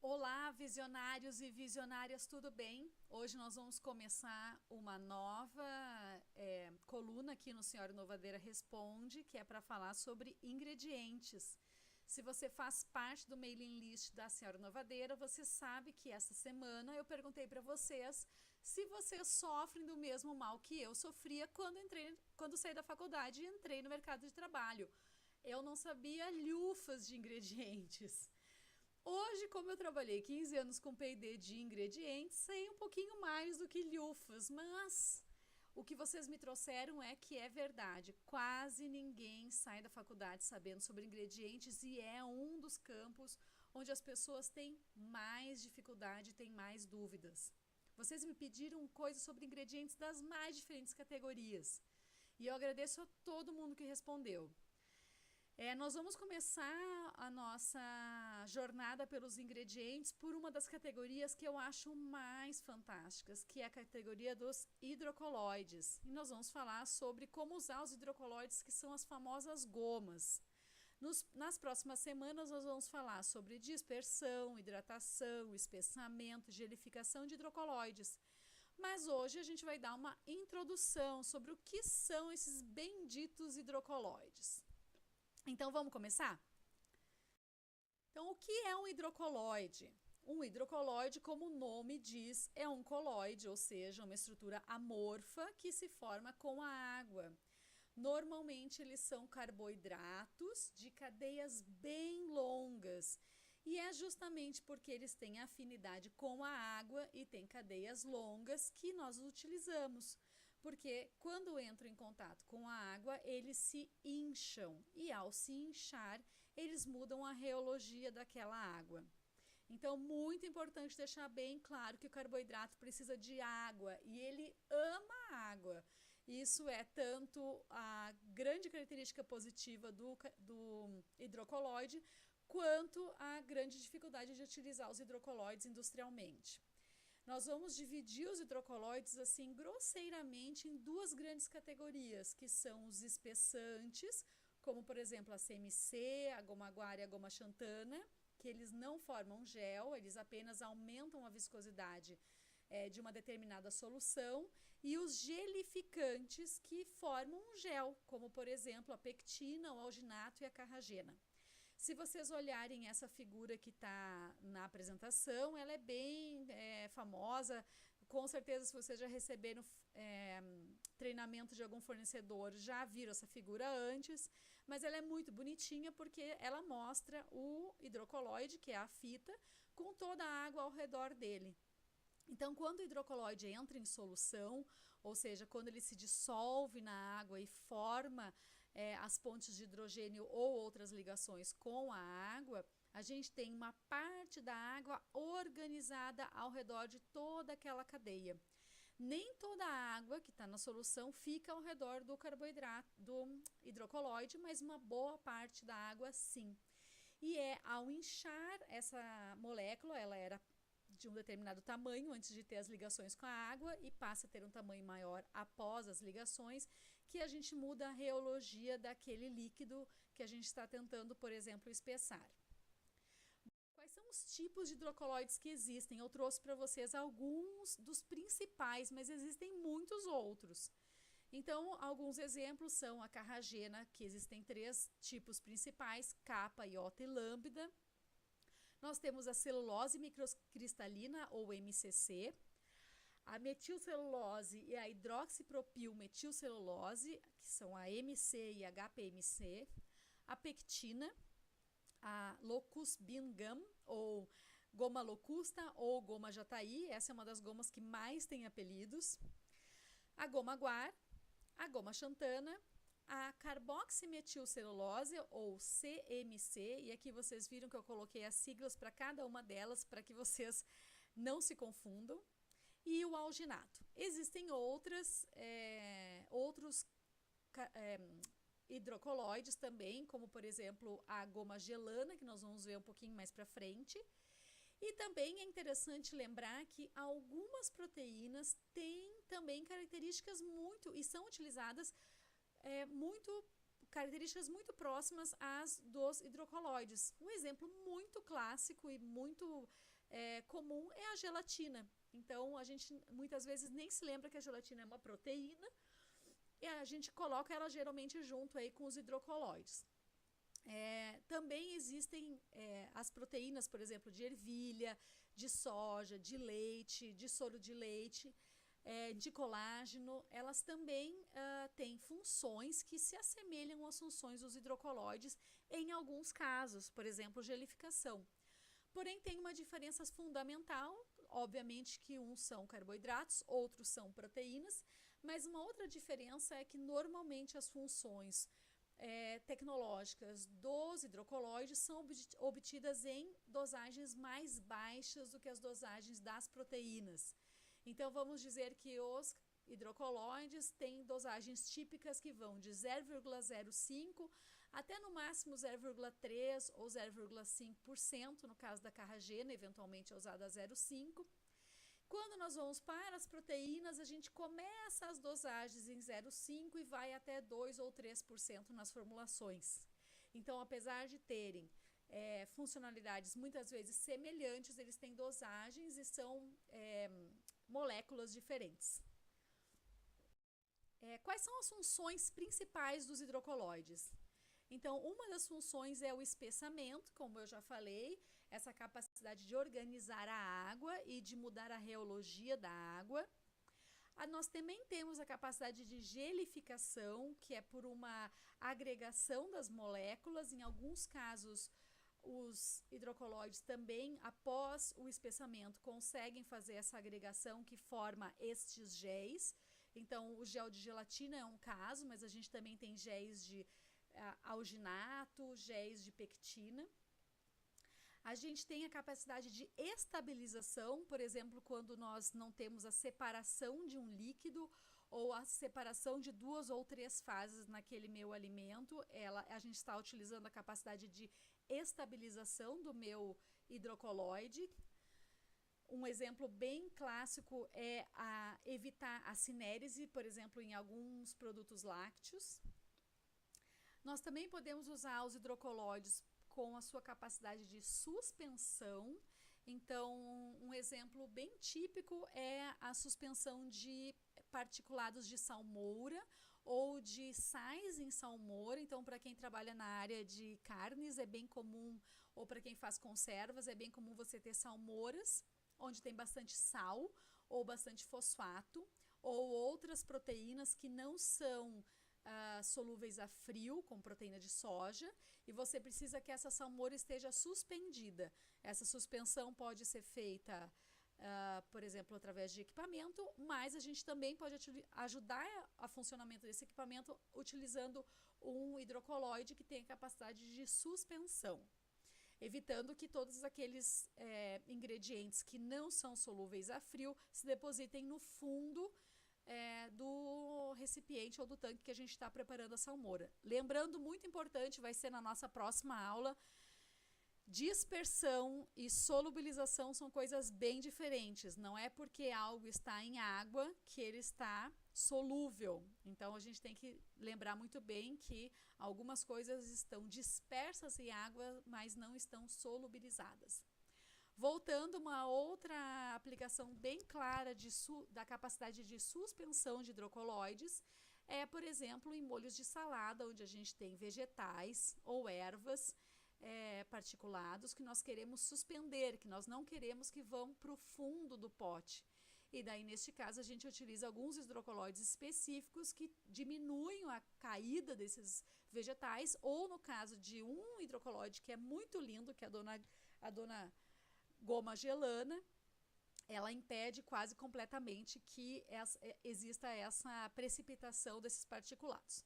Olá, visionários e visionárias, tudo bem? Hoje nós vamos começar uma nova coluna aqui no Senhora Inovadeira Responde, que é para falar sobre ingredientes. Se você faz parte do mailing list da Senhora Inovadeira, você sabe que essa semana eu perguntei para vocês se vocês sofrem do mesmo mal que eu sofria quando saí da faculdade e entrei no mercado de trabalho. Eu não sabia lhufas de ingredientes. Hoje, como eu trabalhei 15 anos com P&D de ingredientes, sei um pouquinho mais do que lhufas, mas o que vocês me trouxeram é que é verdade. Quase ninguém sai da faculdade sabendo sobre ingredientes e é um dos campos onde as pessoas têm mais dificuldade, têm mais dúvidas. Vocês me pediram coisas sobre ingredientes das mais diferentes categorias e eu agradeço a todo mundo que respondeu. Nós vamos começar a nossa jornada pelos ingredientes por uma das categorias que eu acho mais fantásticas, que é a categoria dos hidrocoloides. E nós vamos falar sobre como usar os hidrocoloides, que são as famosas gomas. Nas próximas semanas nós vamos falar sobre dispersão, hidratação, espessamento, gelificação de hidrocoloides. Mas hoje a gente vai dar uma introdução sobre o que são esses benditos hidrocoloides. Então vamos começar? Então, o que é um hidrocoloide? Um hidrocoloide, como o nome diz, é um coloide, ou seja, uma estrutura amorfa que se forma com a água. Normalmente eles são carboidratos de cadeias bem longas. E é justamente porque eles têm afinidade com a água e têm cadeias longas que nós os utilizamos. Porque quando entram em contato com a água, eles se incham. E ao se inchar, eles mudam a reologia daquela água. Então, muito importante deixar bem claro que o carboidrato precisa de água e ele ama a água. Isso é tanto a grande característica positiva do hidrocoloide, quanto a grande dificuldade de utilizar os hidrocoloides industrialmente. Nós vamos dividir os hidrocoloides assim grosseiramente em duas grandes categorias, que são os espessantes, como por exemplo a CMC, a goma guar e a goma xantana, que eles não formam gel, eles apenas aumentam a viscosidade de uma determinada solução, e os gelificantes, que formam um gel, como por exemplo a pectina, o alginato e a carragena. Se vocês olharem essa figura que está na apresentação, ela é bem famosa. Com certeza, se vocês já receberam treinamento de algum fornecedor, já viram essa figura antes, mas ela é muito bonitinha porque ela mostra o hidrocoloide, que é a fita, com toda a água ao redor dele. Então, quando o hidrocoloide entra em solução, ou seja, quando ele se dissolve na água e forma as pontes de hidrogênio ou outras ligações com a água, a gente tem uma parte da água organizada ao redor de toda aquela cadeia. Nem toda a água que está na solução fica ao redor do carboidrato, do hidrocoloide, mas uma boa parte da água sim. E ao inchar essa molécula, ela era de um determinado tamanho antes de ter as ligações com a água e passa a ter um tamanho maior após as ligações, que a gente muda a reologia daquele líquido que a gente está tentando, por exemplo, espessar. Quais são os tipos de hidrocoloides que existem? Eu trouxe para vocês alguns dos principais, mas existem muitos outros. Então, alguns exemplos são a carragena, que existem 3 tipos principais, capa, iota e lambda. Nós temos a celulose microcristalina, ou MCC, a metilcelulose e a hidroxipropilmetilcelulose, que são a MC e a HPMC, a pectina, a locus bean gum, ou goma locusta ou goma jataí, essa é uma das gomas que mais tem apelidos, a goma guar, a goma xantana, a carboximetilcelulose, ou CMC, e aqui vocês viram que eu coloquei as siglas para cada uma delas, para que vocês não se confundam, e o alginato. Existem outros hidrocoloides também, como por exemplo a goma gelana, que nós vamos ver um pouquinho mais para frente. E também é interessante lembrar que algumas proteínas têm também características e são utilizadas características muito próximas às dos hidrocoloides. Um exemplo muito clássico e muito comum é a gelatina. Então, a gente muitas vezes nem se lembra que a gelatina é uma proteína e a gente coloca ela geralmente junto aí com os hidrocolóides. Também existem as proteínas, por exemplo, de ervilha, de soja, de leite, de soro de leite, de colágeno. Elas também têm funções que se assemelham às funções dos hidrocolóides em alguns casos, por exemplo, gelificação. Porém, tem uma diferença fundamental, obviamente que uns são carboidratos, outros são proteínas, mas uma outra diferença é que normalmente as funções tecnológicas dos hidrocolóides são obtidas em dosagens mais baixas do que as dosagens das proteínas. Então, vamos dizer que os hidrocolóides têm dosagens típicas que vão de 0,05 até no máximo 0,3 ou 0,5%, no caso da carragena, eventualmente é usada 0,5%. Quando nós vamos para as proteínas, a gente começa as dosagens em 0,5 e vai até 2 ou 3% nas formulações. Então, apesar de terem funcionalidades muitas vezes semelhantes, eles têm dosagens e são moléculas diferentes. Quais são as funções principais dos hidrocolóides? Então, uma das funções é o espessamento, como eu já falei, essa capacidade de organizar a água e de mudar a reologia da água. Nós também temos a capacidade de gelificação, que é por uma agregação das moléculas. Em alguns casos, os hidrocolóides também, após o espessamento, conseguem fazer essa agregação que forma estes géis. Então, o gel de gelatina é um caso, mas a gente também tem géis de alginato, géis de pectina. A gente tem a capacidade de estabilização, por exemplo, quando nós não temos a separação de um líquido ou a separação de 2 ou 3 fases naquele meu alimento. A gente está utilizando a capacidade de estabilização do meu hidrocolóide. Um exemplo bem clássico é evitar a cinérese, por exemplo, em alguns produtos lácteos. Nós também podemos usar os hidrocolóides com a sua capacidade de suspensão. Então, um exemplo bem típico é a suspensão de particulados de salmoura ou de sais em salmoura. Então, para quem trabalha na área de carnes, é bem comum, ou para quem faz conservas, é bem comum você ter salmouras, onde tem bastante sal ou bastante fosfato, ou outras proteínas que não são solúveis a frio, como proteína de soja, e você precisa que essa salmoura esteja suspendida. Essa suspensão pode ser feita, por exemplo, através de equipamento, mas a gente também pode ajudar a funcionamento desse equipamento utilizando um hidrocolóide que tem capacidade de suspensão, evitando que todos aqueles ingredientes que não são solúveis a frio se depositem no fundo do recipiente ou do tanque que a gente está preparando a salmoura. Lembrando, muito importante, vai ser na nossa próxima aula, dispersão e solubilização são coisas bem diferentes. Não é porque algo está em água que ele está solúvel. Então, a gente tem que lembrar muito bem que algumas coisas estão dispersas em água, mas não estão solubilizadas. Voltando, uma outra aplicação bem clara da capacidade de suspensão de hidrocolóides é, por exemplo, em molhos de salada, onde a gente tem vegetais ou ervas particulados que nós queremos suspender, que nós não queremos que vão para o fundo do pote. E daí, neste caso, a gente utiliza alguns hidrocolóides específicos que diminuem a caída desses vegetais, ou no caso de um hidrocolóide que é muito lindo, que é a dona goma gelana, ela impede quase completamente que exista essa precipitação desses particulados.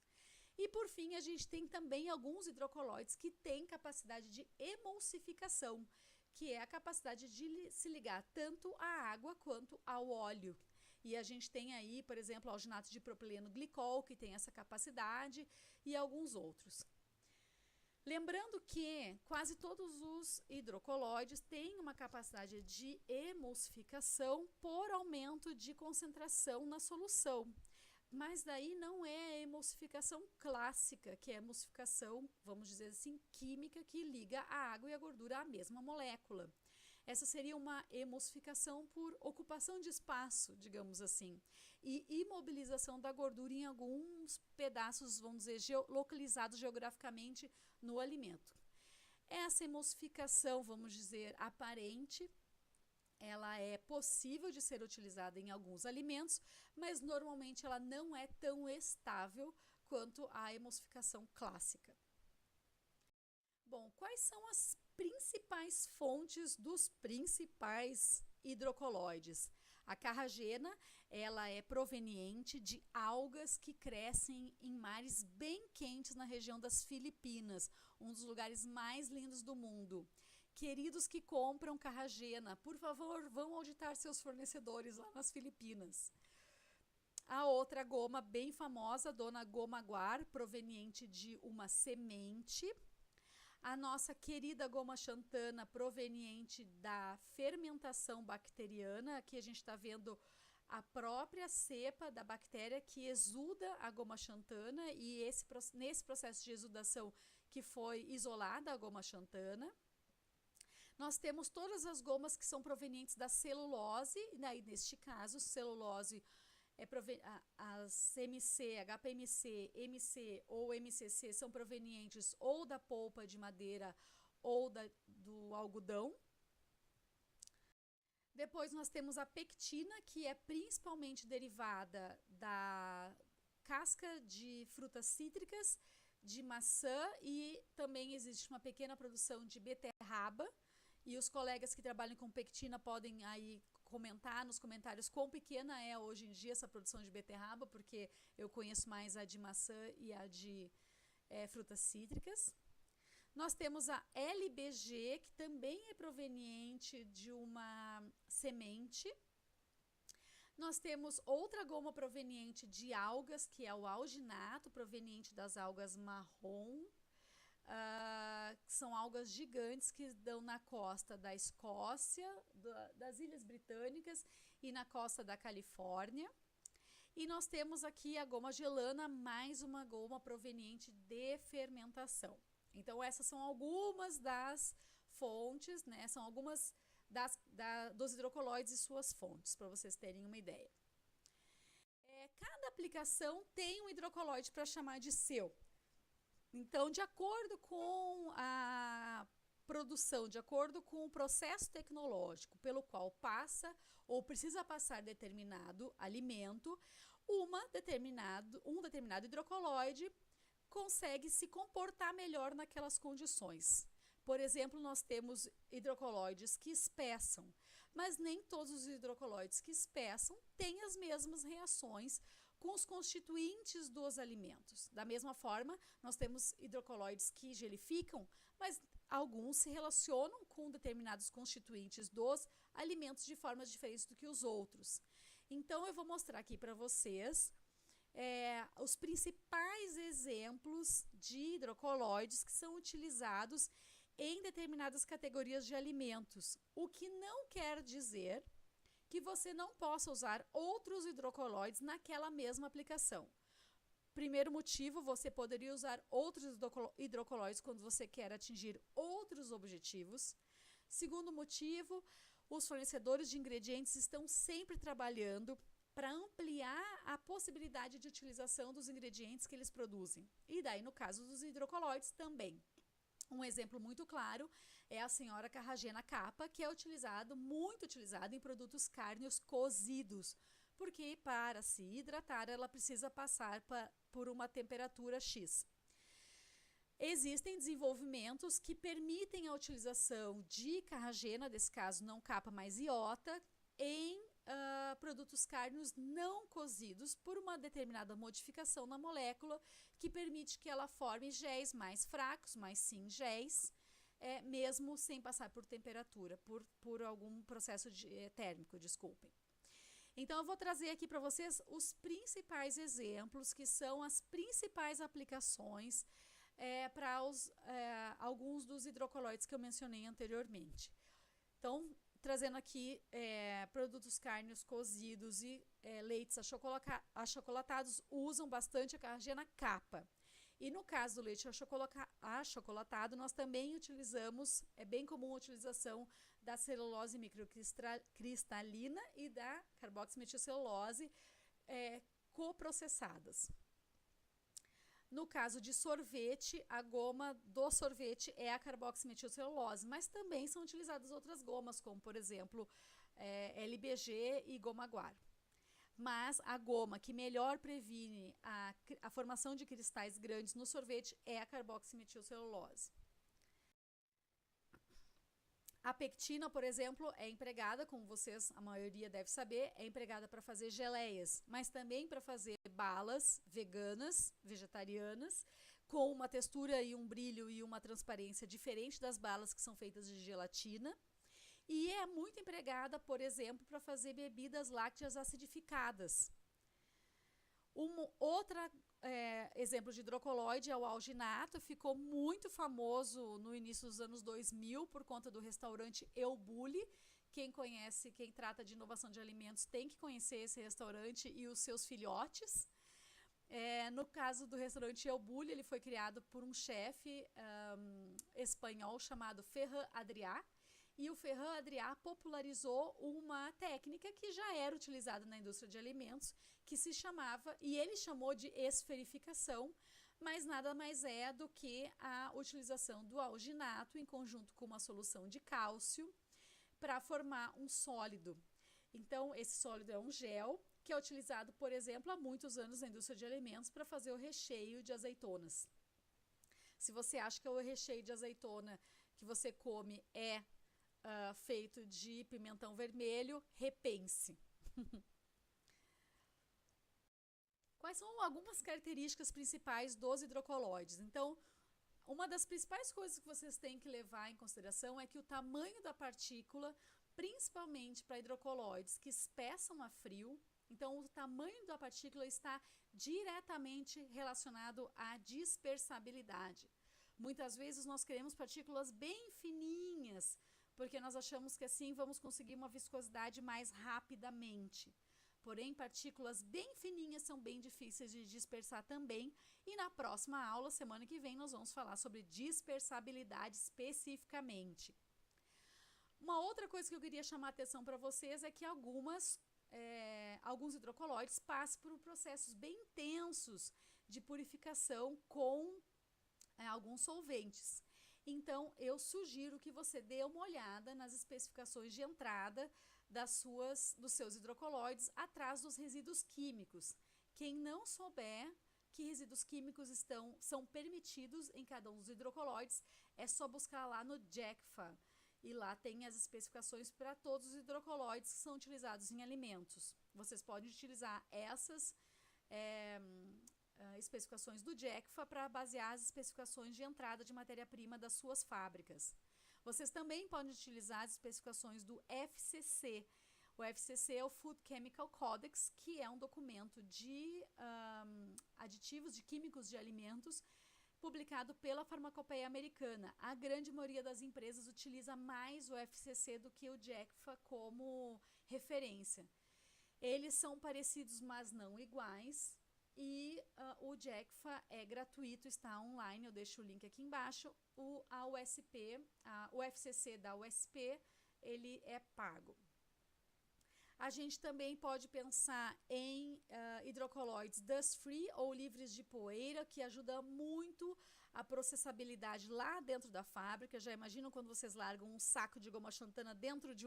E por fim, a gente tem também alguns hidrocolóides que têm capacidade de emulsificação, que é a capacidade de se ligar tanto à água quanto ao óleo. E a gente tem aí, por exemplo, alginato de propileno glicol, que tem essa capacidade, e alguns outros. Lembrando que quase todos os hidrocolóides têm uma capacidade de emulsificação por aumento de concentração na solução. Mas daí não é a emulsificação clássica, que é a emulsificação, vamos dizer assim, química, que liga a água e a gordura à mesma molécula. Essa seria uma emulsificação por ocupação de espaço, digamos assim, e imobilização da gordura em alguns pedaços, vamos dizer, localizados geograficamente no alimento. Essa emulsificação, vamos dizer, aparente, ela é possível de ser utilizada em alguns alimentos, mas normalmente ela não é tão estável quanto a emulsificação clássica. Bom, quais são as principais fontes dos principais hidrocoloides? A carragena, ela é proveniente de algas que crescem em mares bem quentes na região das Filipinas, um dos lugares mais lindos do mundo. Queridos que compram carragena, por favor, vão auditar seus fornecedores lá nas Filipinas. A outra goma bem famosa, Dona Goma Guar, proveniente de uma semente. A nossa querida goma xantana, proveniente da fermentação bacteriana. Aqui a gente está vendo a própria cepa da bactéria que exuda a goma xantana e nesse processo de exudação que foi isolada a goma xantana. Nós temos todas as gomas que são provenientes da celulose, e daí neste caso, celulose, as MC, HPMC, MC ou MCC são provenientes ou da polpa de madeira ou do algodão. Depois nós temos a pectina, que é principalmente derivada da casca de frutas cítricas, de maçã, e também existe uma pequena produção de beterraba. E os colegas que trabalham com pectina podem aí comentar nos comentários quão pequena é hoje em dia essa produção de beterraba, porque eu conheço mais a de maçã e a de frutas cítricas. Nós temos a LBG, que também é proveniente de uma semente. Nós temos outra goma proveniente de algas, que é o alginato, proveniente das algas marrom. São algas gigantes que dão na costa da Escócia, das Ilhas Britânicas e na costa da Califórnia. E nós temos aqui a goma gelana, mais uma goma proveniente de fermentação. Então essas são algumas das fontes, né? São algumas dos hidrocoloides e suas fontes, para vocês terem uma ideia. Cada aplicação tem um hidrocoloide para chamar de seu. Então, de acordo com a produção, de acordo com o processo tecnológico pelo qual passa ou precisa passar determinado alimento, um determinado hidrocoloide consegue se comportar melhor naquelas condições. Por exemplo, nós temos hidrocoloides que espessam, mas nem todos os hidrocoloides que espessam têm as mesmas reações com os constituintes dos alimentos. Da mesma forma, nós temos hidrocoloides que gelificam, mas alguns se relacionam com determinados constituintes dos alimentos de formas diferentes do que os outros. Então, eu vou mostrar aqui para vocês os principais exemplos de hidrocoloides que são utilizados em determinadas categorias de alimentos, o que não quer dizer que você não possa usar outros hidrocoloides naquela mesma aplicação. Primeiro motivo, você poderia usar outros hidrocoloides quando você quer atingir outros objetivos. Segundo motivo, os fornecedores de ingredientes estão sempre trabalhando para ampliar a possibilidade de utilização dos ingredientes que eles produzem. E daí, no caso dos hidrocoloides, também. Um exemplo muito claro é a senhora carragena capa, que é muito utilizado em produtos cárneos cozidos, porque para se hidratar ela precisa passar por uma temperatura X. Existem desenvolvimentos que permitem a utilização de carragena, nesse caso não capa, mas iota, em produtos cárneos não cozidos por uma determinada modificação na molécula que permite que ela forme géis mais fracos, mais singéis, mesmo sem passar por temperatura, por algum processo térmico, desculpem. Então, eu vou trazer aqui para vocês os principais exemplos, que são as principais aplicações para alguns dos hidrocoloides que eu mencionei anteriormente. Então, trazendo aqui produtos cárneos cozidos e leites achocolatados usam bastante a carragena capa. E no caso do leite achocolatado, nós também utilizamos, é bem comum a utilização da celulose microcristalina e da carboximetilcelulose coprocessadas. No caso de sorvete, a goma do sorvete é a carboximetilcelulose, mas também são utilizadas outras gomas, como por exemplo, LBG e goma guar. Mas a goma que melhor previne a formação de cristais grandes no sorvete é a carboximetilcelulose. A pectina, por exemplo, é empregada, como vocês, a maioria deve saber, é empregada para fazer geleias, mas também para fazer balas veganas, vegetarianas, com uma textura e um brilho e uma transparência diferente das balas que são feitas de gelatina. E é muito empregada, por exemplo, para fazer bebidas lácteas acidificadas. Outro exemplo de hidrocoloide é o alginato, ficou muito famoso no início dos anos 2000 por conta do restaurante Eu Bulli. Quem conhece, quem trata de inovação de alimentos tem que conhecer esse restaurante e os seus filhotes. No caso do restaurante El Bulli, ele foi criado por um chefe espanhol chamado Ferran Adrià. E o Ferran Adrià popularizou uma técnica que já era utilizada na indústria de alimentos, que se chamava, e ele chamou de esferificação, mas nada mais é do que a utilização do alginato em conjunto com uma solução de cálcio para formar um sólido. Então, esse sólido é um gel que é utilizado, por exemplo, há muitos anos na indústria de alimentos para fazer o recheio de azeitonas. Se você acha que o recheio de azeitona que você come é feito de pimentão vermelho, repense. Quais são algumas características principais dos hidrocoloides? Então, uma das principais coisas que vocês têm que levar em consideração é que o tamanho da partícula, principalmente para hidrocoloides que espessam a frio, então o tamanho da partícula está diretamente relacionado à dispersabilidade. Muitas vezes nós queremos partículas bem fininhas, porque nós achamos que assim vamos conseguir uma viscosidade mais rapidamente. Porém, partículas bem fininhas são bem difíceis de dispersar também. E na próxima aula, semana que vem, nós vamos falar sobre dispersabilidade especificamente. Uma outra coisa que eu queria chamar a atenção para vocês é que alguns hidrocoloides passam por processos bem intensos de purificação com alguns solventes. Então, eu sugiro que você dê uma olhada nas especificações de entrada dos seus hidrocoloides atrás dos resíduos químicos. Quem não souber que resíduos químicos são permitidos em cada um dos hidrocoloides, é só buscar lá no JECFA. E lá tem as especificações para todos os hidrocoloides que são utilizados em alimentos. Vocês podem utilizar essas especificações do JECFA para basear as especificações de entrada de matéria-prima das suas fábricas. Vocês também podem utilizar as especificações do FCC. O FCC é o Food Chemical Codex, que é um documento de aditivos, de químicos de alimentos, publicado pela Farmacopeia Americana. A grande maioria das empresas utiliza mais o FCC do que o JECFA como referência. Eles são parecidos, mas não iguais. E o JECFA é gratuito, está online, eu deixo o link aqui embaixo. O FCC da USP, ele é pago. A gente também pode pensar em hidrocoloides dust-free ou livres de poeira, que ajuda muito a processabilidade lá dentro da fábrica. Já imaginam quando vocês largam um saco de goma xantana dentro de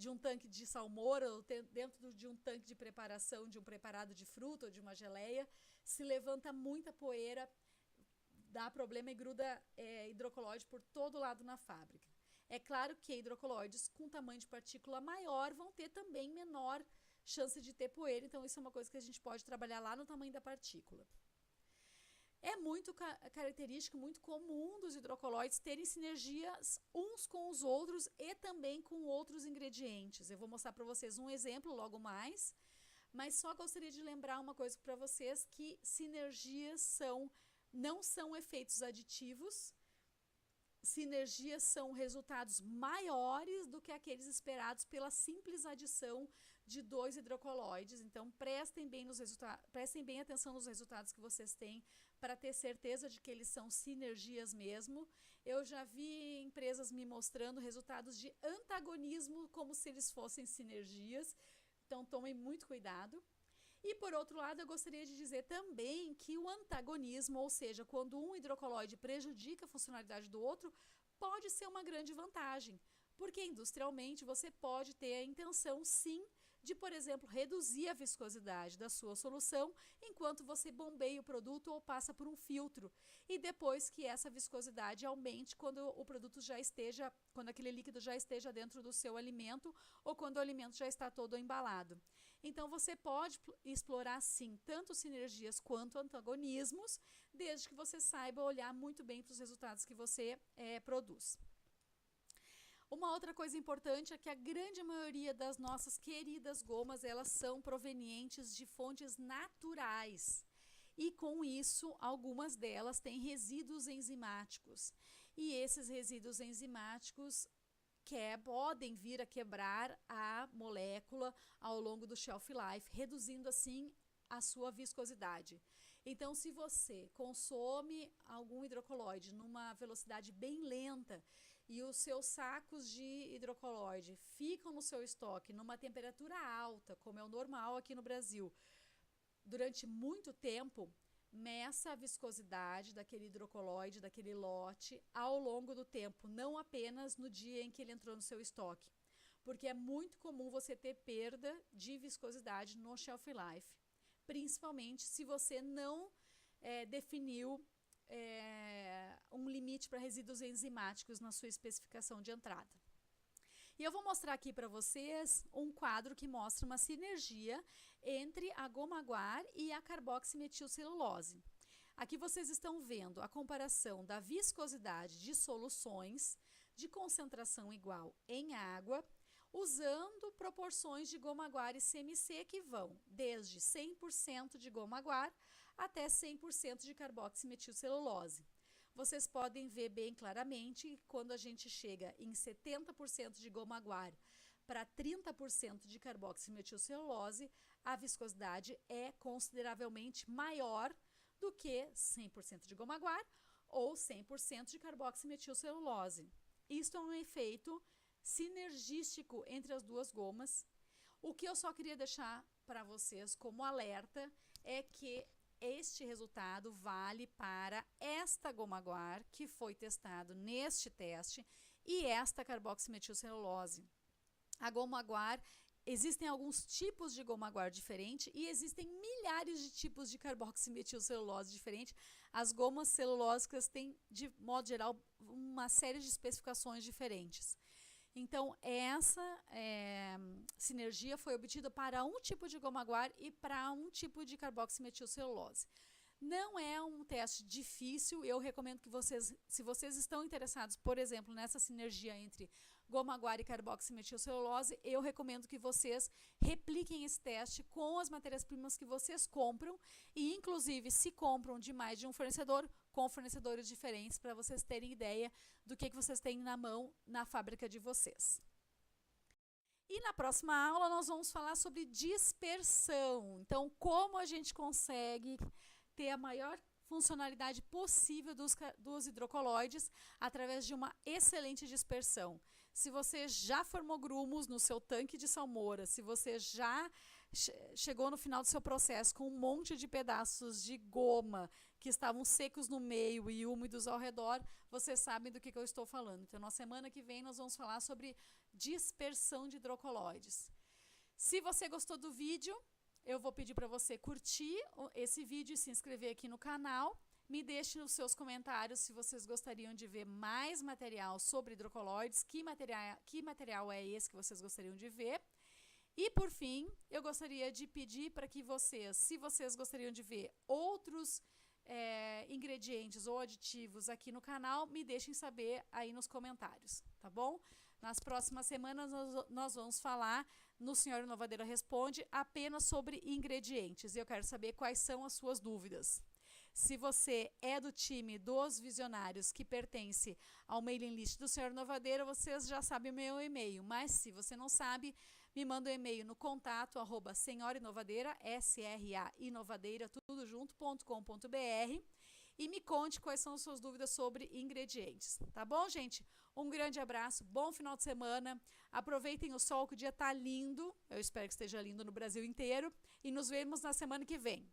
um tanque de salmoura ou dentro de um tanque de preparação de um preparado de fruta ou de uma geleia, se levanta muita poeira, dá problema e gruda hidrocoloide por todo lado na fábrica. É claro que hidrocoloides com tamanho de partícula maior vão ter também menor chance de ter poeira, então isso é uma coisa que a gente pode trabalhar lá no tamanho da partícula. É muito característico, muito comum dos hidrocoloides terem sinergias uns com os outros e também com outros ingredientes. Eu vou mostrar para vocês um exemplo logo mais, mas só gostaria de lembrar uma coisa para vocês, que sinergias não são efeitos aditivos, sinergias são resultados maiores do que aqueles esperados pela simples adição de 2 hidrocoloides. Então, prestem bem atenção nos resultados que vocês têm para ter certeza de que eles são sinergias mesmo. Eu já vi empresas me mostrando resultados de antagonismo como se eles fossem sinergias. Então, tomem muito cuidado. E, por outro lado, eu gostaria de dizer também que o antagonismo, ou seja, quando um hidrocoloide prejudica a funcionalidade do outro, pode ser uma grande vantagem, porque industrialmente você pode ter a intenção, sim, de, por exemplo, reduzir a viscosidade da sua solução enquanto você bombeia o produto ou passa por um filtro. E depois que essa viscosidade aumente quando o produto já esteja, quando aquele líquido já esteja dentro do seu alimento ou quando o alimento já está todo embalado. Então, você pode explorar, sim, tanto sinergias quanto antagonismos, desde que você saiba olhar muito bem para os resultados que você produz. Uma outra coisa importante é que a grande maioria das nossas queridas gomas, elas são provenientes de fontes naturais. E com isso, algumas delas têm resíduos enzimáticos. E esses resíduos enzimáticos podem vir a quebrar a molécula ao longo do shelf life, reduzindo assim a sua viscosidade. Então, se você consome algum hidrocoloide numa velocidade bem lenta e os seus sacos de hidrocoloide ficam no seu estoque numa temperatura alta, como é o normal aqui no Brasil, durante muito tempo, meça a viscosidade daquele hidrocoloide, daquele lote, ao longo do tempo, não apenas no dia em que ele entrou no seu estoque. Porque é muito comum você ter perda de viscosidade no shelf life, principalmente se você não definiu um limite para resíduos enzimáticos na sua especificação de entrada. E eu vou mostrar aqui para vocês um quadro que mostra uma sinergia entre a goma guar e a carboximetilcelulose. Aqui vocês estão vendo a comparação da viscosidade de soluções de concentração igual em água, usando proporções de goma guar e CMC que vão desde 100% de goma guar até 100% de carboximetilcelulose. Vocês podem ver bem claramente quando a gente chega em 70% de goma guar para 30% de carboximetilcelulose, a viscosidade é consideravelmente maior do que 100% de goma guar ou 100% de carboximetilcelulose. Isto é um efeito sinergístico entre as duas gomas. O que eu só queria deixar para vocês como alerta é que este resultado vale para esta goma guar que foi testado neste teste e esta carboximetilcelulose. A goma guar, existem alguns tipos de goma guar diferentes e existem milhares de tipos de carboximetilcelulose diferentes. As gomas celulósicas têm, de modo geral, uma série de especificações diferentes. Então, essa sinergia foi obtida para um tipo de goma guar e para um tipo de carboximetilcelulose. Não é um teste difícil, eu recomendo que vocês, se vocês estão interessados, por exemplo, nessa sinergia entre goma guar e carboximetilcelulose, eu recomendo que vocês repliquem esse teste com as matérias-primas que vocês compram e, inclusive, se compram de mais de um fornecedor, com fornecedores diferentes, para vocês terem ideia do que vocês têm na mão na fábrica de vocês. E na próxima aula nós vamos falar sobre dispersão. Então, como a gente consegue ter a maior funcionalidade possível dos hidrocoloides através de uma excelente dispersão. Se você já formou grumos no seu tanque de salmoura, se você já chegou no final do seu processo com um monte de pedaços de goma que estavam secos no meio e úmidos ao redor, vocês sabem do que eu estou falando. Então, na semana que vem, nós vamos falar sobre dispersão de hidrocoloides. Se você gostou do vídeo, eu vou pedir para você curtir esse vídeo e se inscrever aqui no canal. Me deixe nos seus comentários se vocês gostariam de ver mais material sobre hidrocoloides, que material é esse que vocês gostariam de ver. E, por fim, eu gostaria de pedir para que vocês, se vocês gostariam de ver outros ingredientes ou aditivos aqui no canal, me deixem saber aí nos comentários, tá bom? Nas próximas semanas nós vamos falar no Senhora Inovadeira Responde apenas sobre ingredientes e eu quero saber quais são as suas dúvidas. Se você é do time dos visionários que pertence ao mailing list do Senhor Inovadeira, vocês já sabem o meu e-mail. Mas se você não sabe, me manda um e-mail no contato @senhorinovadeira, SRA-inovadeira, tudo junto.com.br e me conte quais são as suas dúvidas sobre ingredientes. Tá bom, gente? Um grande abraço, bom final de semana. Aproveitem o sol, que o dia tá lindo. Eu espero que esteja lindo no Brasil inteiro. E nos vemos na semana que vem.